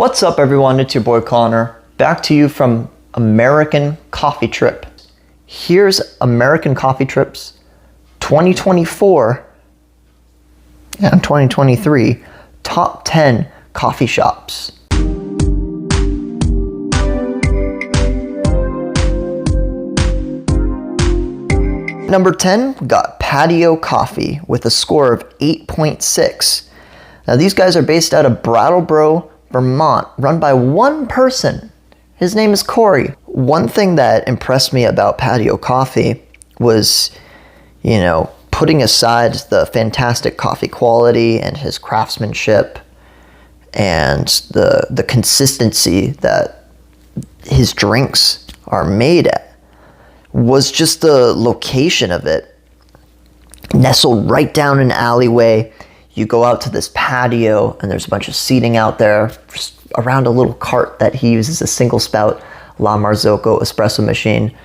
What's up, everyone? It's your boy Connor, back to you from American Coffee Trip. Here's American Coffee Trips 2024 and 2023 top 10 coffee shops. Number 10, we got Patio Coffee with a score of 8.6. Now these guys are based out of Brattleboro, Vermont, run by one person. His name is Corey. One thing that impressed me about Patio Coffee was, putting aside the fantastic coffee quality and his craftsmanship and the consistency that his drinks are made at, was just the location of it. Nestled right down an alleyway. You go out to this patio and there's a bunch of seating out there just around a little cart that he uses, a single spout La Marzocco espresso machine.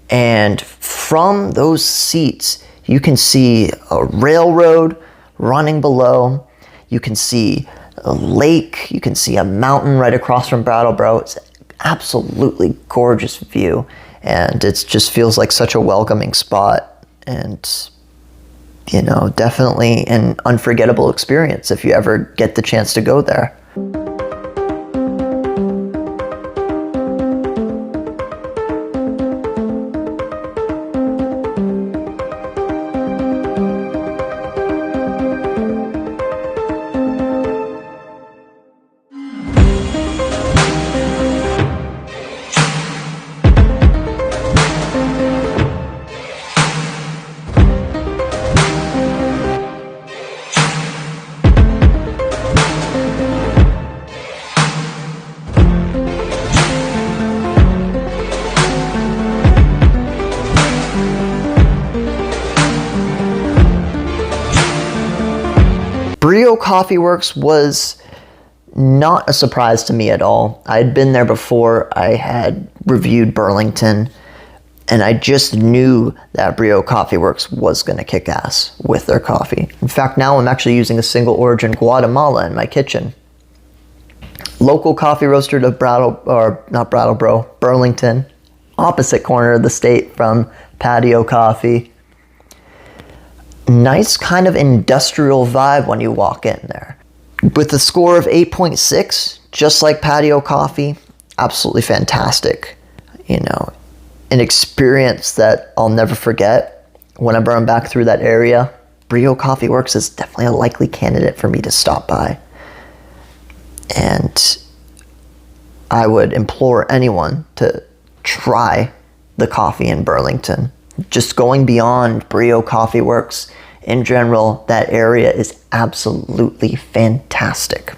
And from those seats, you can see a railroad running below. You can see a lake. You can see a mountain right across from Brattleboro. It's an absolutely gorgeous view. And it just feels like such a welcoming spot. And definitely an unforgettable experience if you ever get the chance to go there. Brio Coffee Works was not a surprise to me at all. I had been there before. I had reviewed Burlington, and I just knew that Brio Coffee Works was going to kick ass with their coffee. In fact, now I'm actually using a single origin Guatemala in my kitchen. Local coffee roaster to Burlington, opposite corner of the state from Patio Coffee. Nice kind of industrial vibe when you walk in there. With a score of 8.6, just like Patio Coffee, absolutely fantastic. An experience that I'll never forget. Whenever I'm back through that area, Brio Coffee Works is definitely a likely candidate for me to stop by. And I would implore anyone to try the coffee in Burlington. Just going beyond Brio Coffee Works, in general, that area is absolutely fantastic.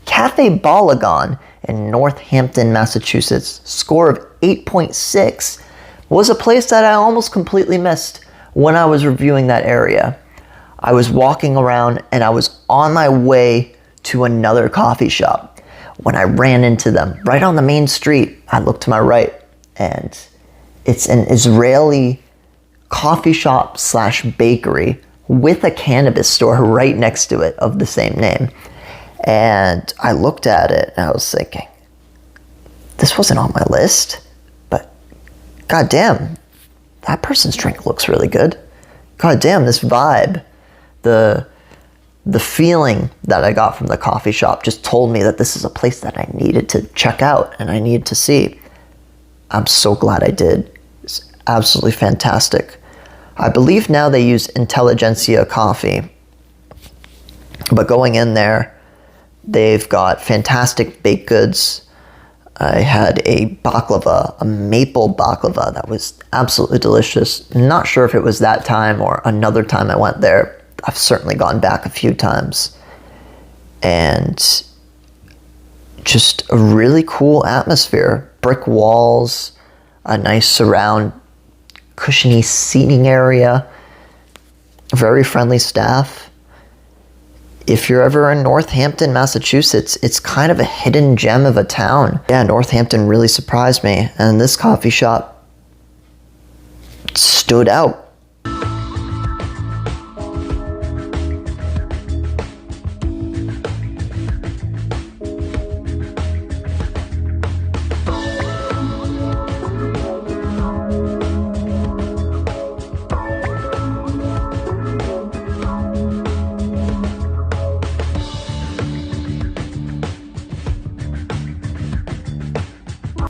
Cafe Balagon in Northampton, Massachusetts, score of 8.6, was a place that I almost completely missed when I was reviewing that area. I was walking around and I was on my way to another coffee shop when I ran into them right on the main street. I looked to my right and it's an Israeli coffee shop / bakery with a cannabis store right next to it of the same name. And I looked at it and I was thinking, this wasn't on my list. God damn, that person's drink looks really good. God damn, this vibe, the feeling that I got from the coffee shop just told me that this is a place that I needed to check out and I needed to see. I'm so glad I did. It's absolutely fantastic. I believe now they use Intelligentsia coffee. But going in there, they've got fantastic baked goods. I had a baklava, a maple baklava that was absolutely delicious. Not sure if it was that time or another time I went there. I've certainly gone back a few times. And just a really cool atmosphere. Brick walls, a nice surround, cushiony seating area, very friendly staff. If you're ever in Northampton, Massachusetts, it's kind of a hidden gem of a town. Yeah, Northampton really surprised me, and this coffee shop stood out.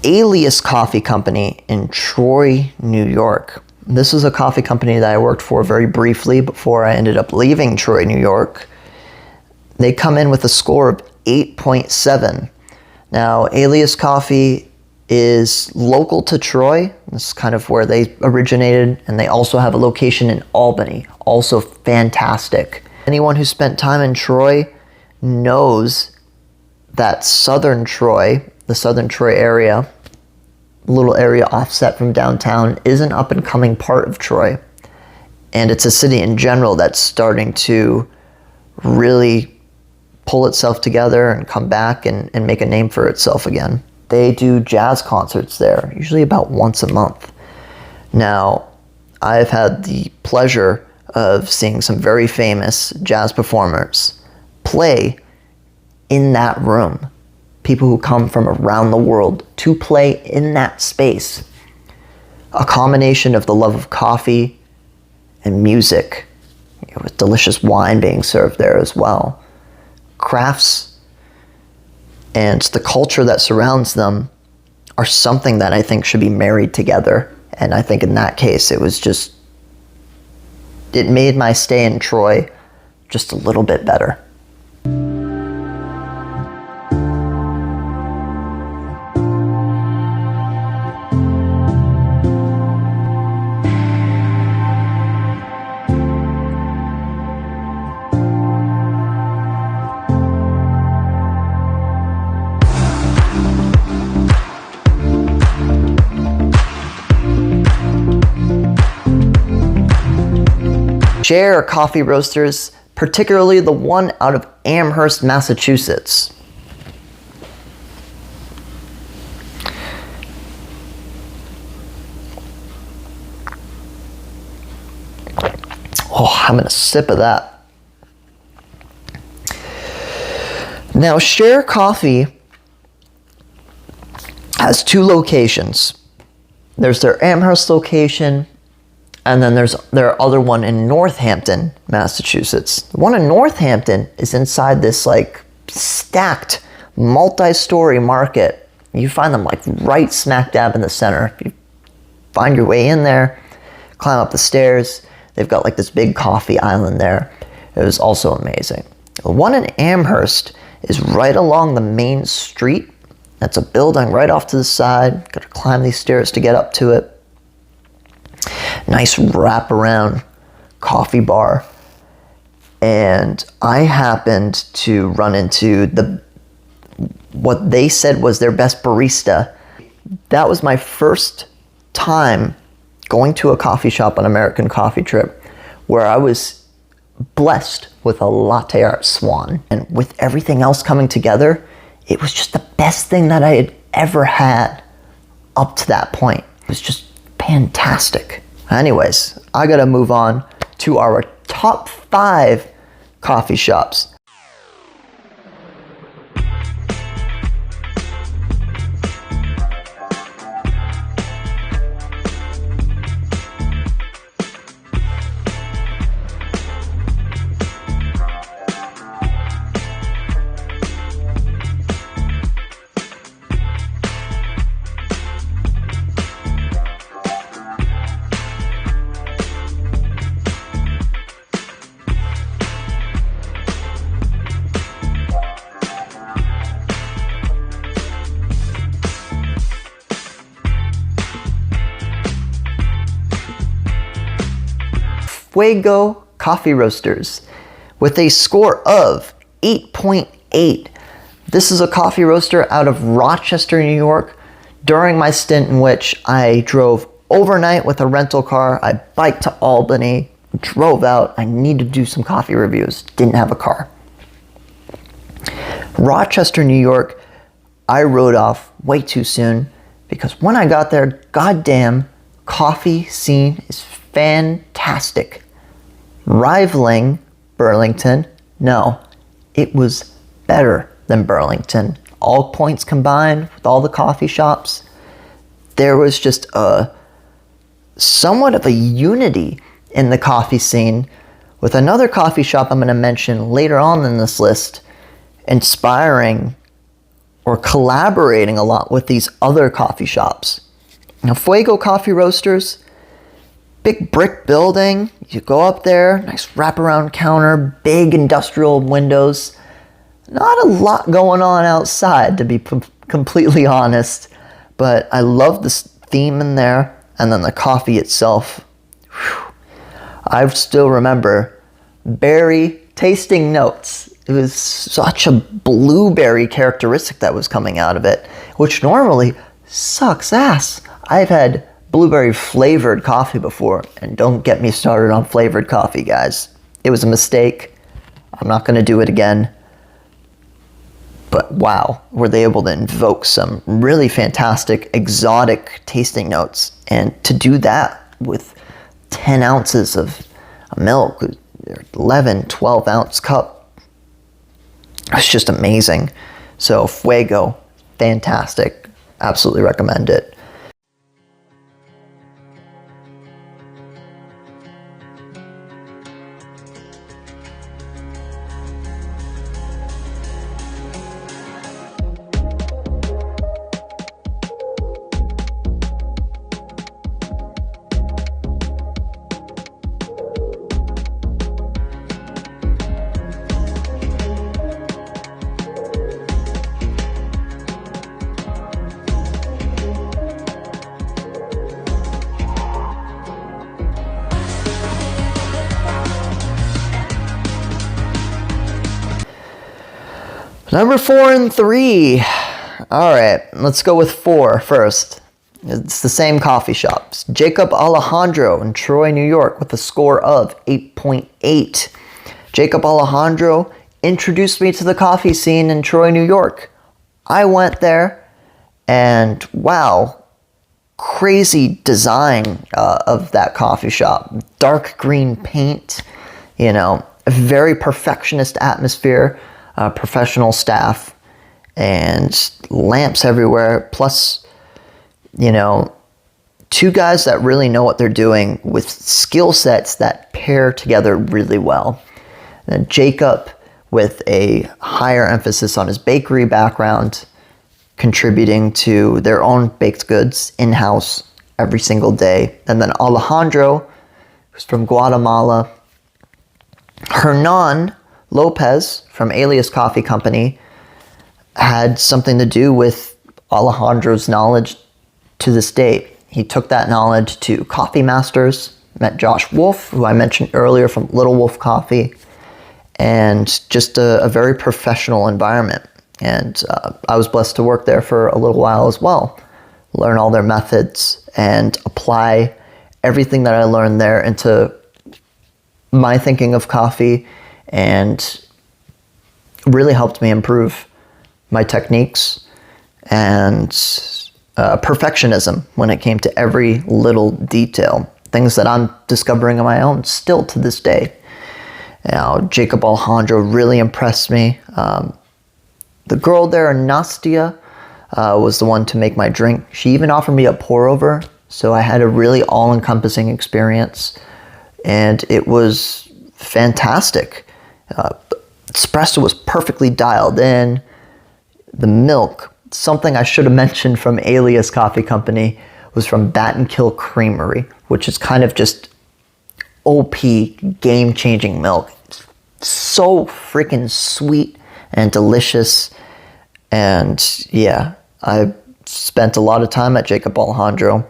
Alias Coffee Company in Troy, New York. This was a coffee company that I worked for very briefly before I ended up leaving Troy, New York. They come in with a score of 8.7. Now, Alias Coffee is local to Troy. This is kind of where they originated, and they also have a location in Albany, also fantastic. Anyone who spent time in Troy knows that southern Troy, the southern Troy area, little area offset from downtown, is an up-and-coming part of Troy. And it's a city in general that's starting to really pull itself together and come back and make a name for itself again. They do jazz concerts there, usually about once a month. Now, I've had the pleasure of seeing some very famous jazz performers play in that room. People who come from around the world to play in that space. A combination of the love of coffee and music, with delicious wine being served there as well. Crafts and the culture that surrounds them are something that I think should be married together. And I think in that case, it made my stay in Troy just a little bit better. Share coffee roasters, particularly the one out of Amherst, Massachusetts. Oh, I'm gonna sip of that. Now, Share Coffee has two locations. There's their Amherst location, and then there's their other one in Northampton, Massachusetts. The one in Northampton is inside this like stacked multi-story market. You find them like right smack dab in the center. If you find your way in there, climb up the stairs, they've got like this big coffee island there. It was also amazing. The one in Amherst is right along the main street. That's a building right off to the side. Got to climb these stairs to get up to it. Nice wraparound coffee bar. And I happened to run into what they said was their best barista. That was my first time going to a coffee shop on American Coffee Trip where I was blessed with a latte art swan. And with everything else coming together, it was just the best thing that I had ever had up to that point. It was just fantastic. Anyways, I gotta move on to our top 5 coffee shops. Fuego Coffee Roasters with a score of 8.8. This is a coffee roaster out of Rochester, New York. During my stint in which I drove overnight with a rental car, I biked to Albany, drove out. I needed to do some coffee reviews. Didn't have a car. Rochester, New York, I wrote off way too soon because when I got there, goddamn, coffee scene is fantastic. Rivaling Burlington, no, it was better than Burlington. All points combined with all the coffee shops, there was just somewhat of a unity in the coffee scene with another coffee shop I'm going to mention later on in this list inspiring or collaborating a lot with these other coffee shops. Now, Fuego Coffee Roasters, big brick building. You go up there, nice wraparound counter, big industrial windows. Not a lot going on outside, to be completely honest, but I love this theme in there, and then the coffee itself. Whew. I still remember berry tasting notes. It was such a blueberry characteristic that was coming out of it, which normally sucks ass. I've had blueberry flavored coffee before, and don't get me started on flavored coffee, guys. It was a mistake. I'm not going to do it again. But wow, were they able to invoke some really fantastic exotic tasting notes, and to do that with 10 ounces of milk, 11, 12 ounce cup, it's just amazing. So Fuego, fantastic. Absolutely recommend it. Number 4 and 3. All right, let's go with 4 first. It's the same coffee shops. Jacob Alejandro in Troy, New York with a score of 8.8. Jacob Alejandro introduced me to the coffee scene in Troy, New York. I went there and wow, crazy design of that coffee shop. Dark green paint, a very perfectionist atmosphere. Professional staff and lamps everywhere, plus 2 guys that really know what they're doing with skill sets that pair together really well. And Jacob with a higher emphasis on his bakery background, contributing to their own baked goods in-house every single day. And then Alejandro, who's from Guatemala. Hernan Lopez from Alias Coffee Company had something to do with Alejandro's knowledge to this day. He took that knowledge to Coffee Masters, met Josh Wolf, who I mentioned earlier from Little Wolf Coffee, and just a very professional environment. And I was blessed to work there for a little while as well, learn all their methods and apply everything that I learned there into my thinking of coffee, and really helped me improve my techniques and perfectionism when it came to every little detail. Things that I'm discovering on my own still to this day. Jacob Alejandro really impressed me. The girl there, Nastia, was the one to make my drink. She even offered me a pour over, so I had a really all-encompassing experience, and it was fantastic. Espresso was perfectly dialed in. The milk, something I should have mentioned from Alias Coffee Company, was from Bat and Kill Creamery, which is kind of just OP, game-changing milk. It's so freaking sweet and delicious. And yeah, I spent a lot of time at Jacob Alejandro.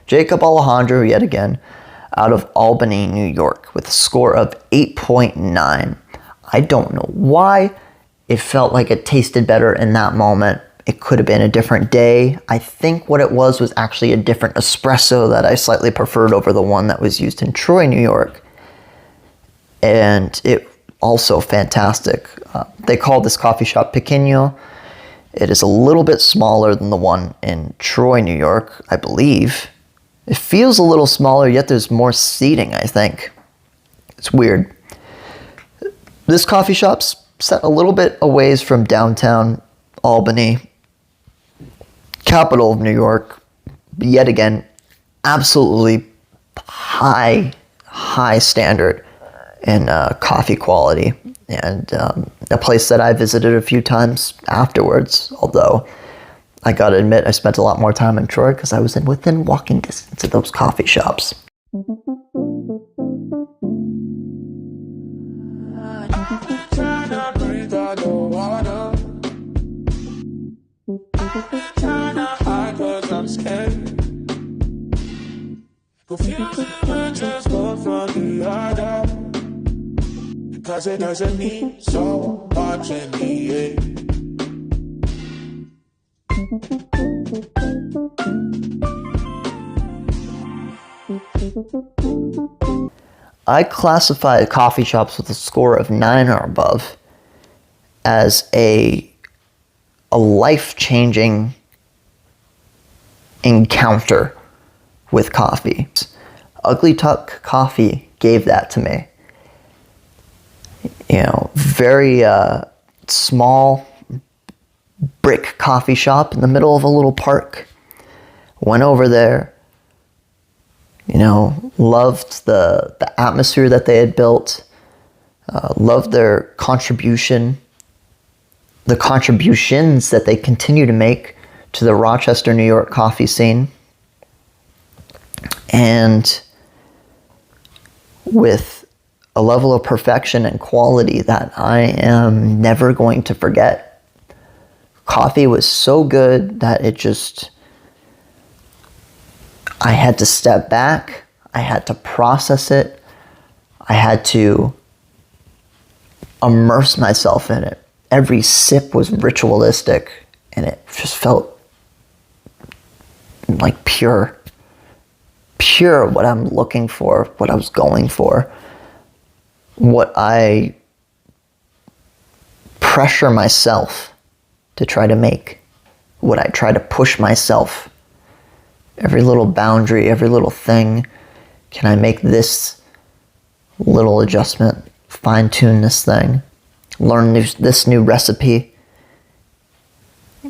Jacob Alejandro, yet again, out of Albany, New York, with a score of 8.9. I don't know why. It felt like it tasted better in that moment. It could have been a different day. I think what it was actually a different espresso that I slightly preferred over the one that was used in Troy, New York. And it also fantastic. They call this coffee shop Pequeño. It is a little bit smaller than the one in Troy, New York, I believe. It feels a little smaller, yet there's more seating, I think. It's weird. This coffee shop's set a little bit a ways from downtown Albany, capital of New York. Yet again, absolutely high standard in coffee quality, and a place that I visited a few times afterwards, although I gotta admit I spent a lot more time in Troy because I was within walking distance of those coffee shops. Because it doesn't mean so much in the end. I classify coffee shops with a score of 9 or above as a life-changing encounter with coffee. Ugly Tuck Coffee gave that to me. You know, very small brick coffee shop in the middle of a little park. Went over there, you know, loved the atmosphere that they had built, loved their contributions that they continue to make to the Rochester, New York coffee scene. And with a level of perfection and quality that I am never going to forget. Coffee was so good that I had to step back, I had to process it, I had to immerse myself in it. Every sip was ritualistic, and it just felt like pure what I'm looking for, what I was going for, what I pressure myself to try to make, what I try to push myself. Every little boundary, every little thing. Can I make this little adjustment, fine-tune this thing, learn this new recipe,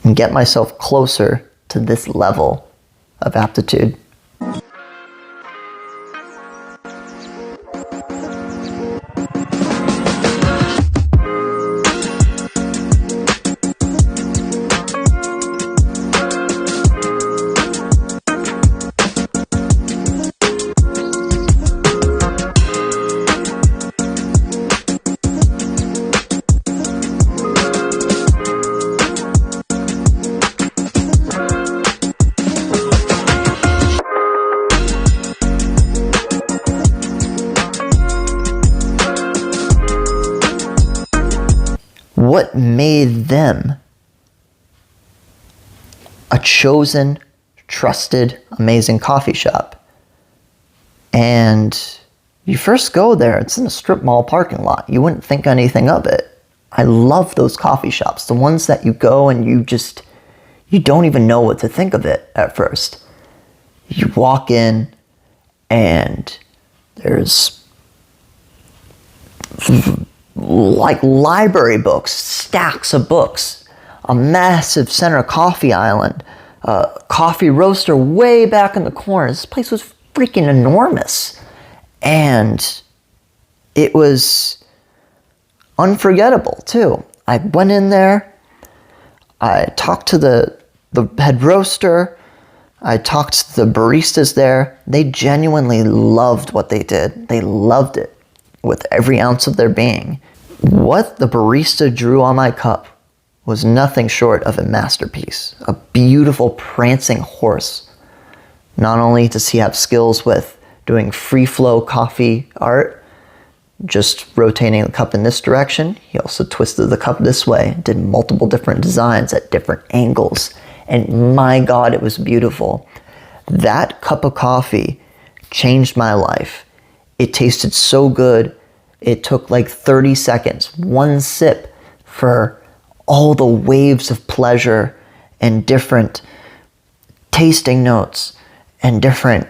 and get myself closer to this level of aptitude? What made them a chosen, trusted, amazing coffee shop? And you first go there, it's in a strip mall parking lot. You wouldn't think anything of it. I love those coffee shops, the ones that you go and you don't even know what to think of it at first. You walk in and there's like library books, stacks of books, a massive center coffee island, a coffee roaster way back in the corner. This place was freaking enormous. And it was unforgettable too. I went in there, I talked to the head roaster, I talked to the baristas there. They genuinely loved what they did. They loved it with every ounce of their being. What the barista drew on my cup was nothing short of a masterpiece. A beautiful prancing horse Not only does he have skills with doing free flow coffee art, just rotating the cup in this direction, he also twisted the cup this way, did multiple different designs at different angles, and my God, it was beautiful. That cup of coffee changed my life. It tasted so good. It took like 30 seconds, one sip, for all the waves of pleasure and different tasting notes and different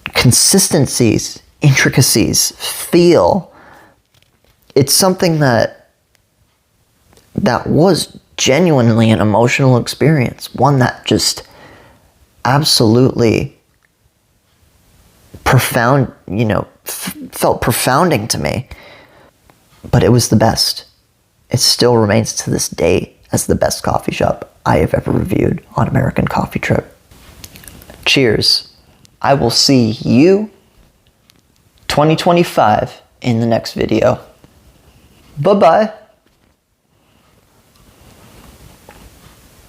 consistencies, intricacies, feel. It's something that was genuinely an emotional experience, one that just absolutely profound, felt profounding to me. But it was the best. It still remains to this day as the best coffee shop I have ever reviewed on American Coffee Trip. Cheers. I will see you 2025 in the next video. Bye-bye.